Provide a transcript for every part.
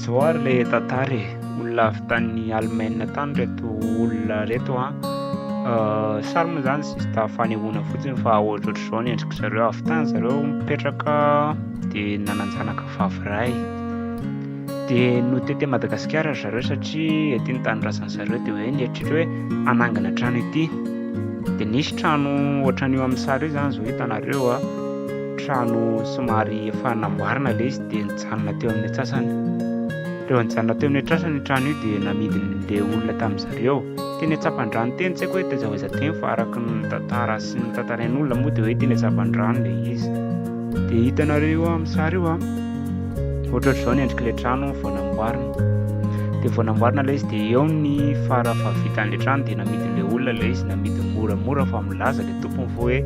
zao ary le tantara olona avy tany Allemagne tany reto olona reto sary moa zany sista fanehoana fotsiny fa ohatrohatry zao ny endrika zareo avy tany zareo mipetraka de nananjanaka vavy ray de no tete Madagasikara zareo satria ety ny tany rasan'ny zareo de hoe nieritreritry hoe anangana trano ety de nisy trano ohatran'io amin'ny sary io zany zao hitanareo trano somary efa namboarina le izy de nijanona teo amin'ny atsasany reo nijanona teo amin'ny atsasany trano io de namidin'le olona tamin'zareo teny atsapan-drano teny tsy haiko hoe taiza ho aiza teny fa araky ny tantara sy ny tantarain'olona moa de hoe teny atsapan-drano le izy de hitanareo amin'ny sary io ohatrohatry zao ny endrika le trano vao namboarina de vao namboarina le izy de eo ny farafahavitan'le trano de namidin'le olona le izy namidy moramora fa milaza le tompony fa hoe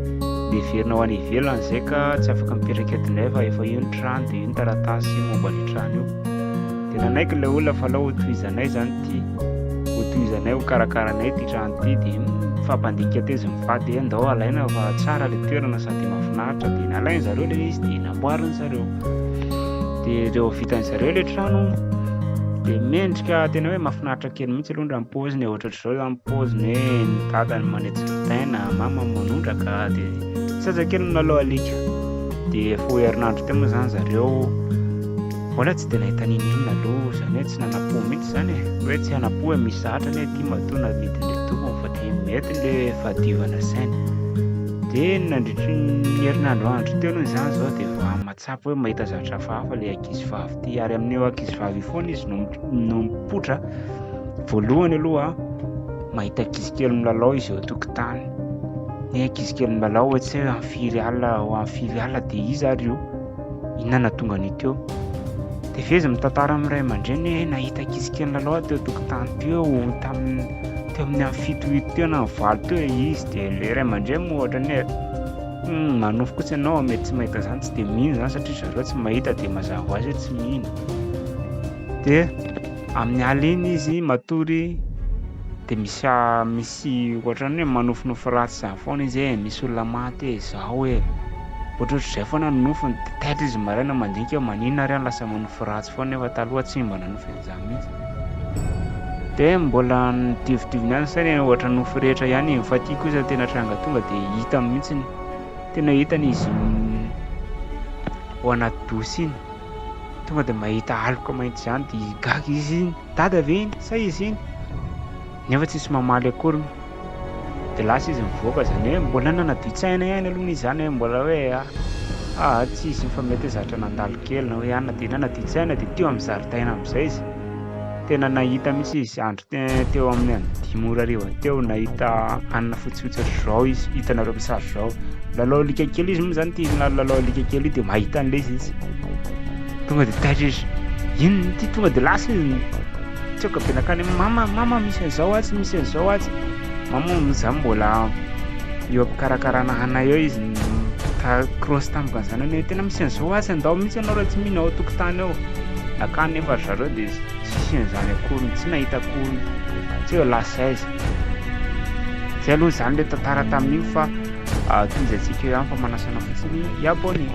leverina ho any ivelany zay ka tsy afaka mipetraka etinay fa efa io ny trano de io ny taratasy momba le trano io de nanaiky le olona fa lao hotohizanay zany ty hotohizanay ho karakaranay ty trano ty de fampandika tezy mivady andao alaina fa tsara le toerana sady mahafinaritra de nalainy zareo le izy de namboariny zareo de reo vitan'zareo le trano de mendrika tena hoe mahafinaritra kely mihitsy aloha raha mipoziny ohatrohatry zao zany mipoziny hoe ny dadany manetsy fitaina mama manondraka de zazakely nalao alika de efa herinandro teo moa zany zareo mbola tsy de nahita ninina aloha zany hoe tsy nanapo mihitsy zany hoe tsy anapo hoe misy zatra ny ty matoa namidin'le tompony fa de mety le fadiovana sainy de nandritry ny herinandro andro teo aloha zany zao de efa matsapa hoe mahita zavatra hafahafa le ankizy vavy ty ary amin'io ankizy vavy foana izy no mipotra voalohany aloha mahita ankizy kely milalao izy eo tokotany ny ankizy kely milalao hoe tsy hoe am'firy alina de izy ary io inona tonga an'iteo de vezy mitantara amin'ny ray aman-dreny hoe nahita ankizy kely milalao teo tokotany teo teo amin'ny amin'ny fitohito teo na valo teo izy de le ray aman-dreny moa ohatrany hoe manofo kotsy ianao mety tsy mahita zany tsy de mihino zany satria zareo tsy mahita de mazava ho azy hoe tsy mihino de amin'ny ala iny izy matory de misy ohatrany hoe manofinofo ratsy zany foana izy misy olona maty zao hoe ohatrohatry zay foana nonofony de taitra izy maraina mandinika hoe maninona ary any lasa manofo ratsy foana nefa taloha tsy mba nanofy an'izany mihitsy de mbola nidivodivony any sainy ohatra nofo rehetra ihany fa ty kosa tena tranga tonga de hita mihitsiny tena hitany izy ao anaty dosy iny tonga de mahita aloka mainty zany de gaga izy iny dada ve iny sa izy iny nefa tsisy mamaly akory de lasa izy mivoaka zany hoe mbola nanaditsaina ihany aloha izy zany hoe mbola hoe tsisy fa mety zatra nandalo kely na hoe ana de nanaditsaina de teo amin'ny zaridaina amin'izay izy tena nahita mihitsy izy andro teo amin'ny andimy ora ariva teo nahita anina fotsifotsy zao izy hitanareo misary zao lalao alika kely izy moa zany ty lalao alika kely de mahita an'le izy tonga de taitra izy ino ty tonga de lasa izy tsoka be nakany mama misy an'izao atsy misy an'izao atsy mama zany mbola eo ampikarakarana ana eo izy cross tampoka an'izany hoe tena misy an'izao atsy andao mihitsy anao raha tsy mihina ao tokotany ao nakany nefa zareo de sisy an'izany akory tsy nahita akory tsy hoe lasa aiza zay aloha zany le tantara tamin'io fa toy izay tsika eo ihany fa manasana fotsiny iabony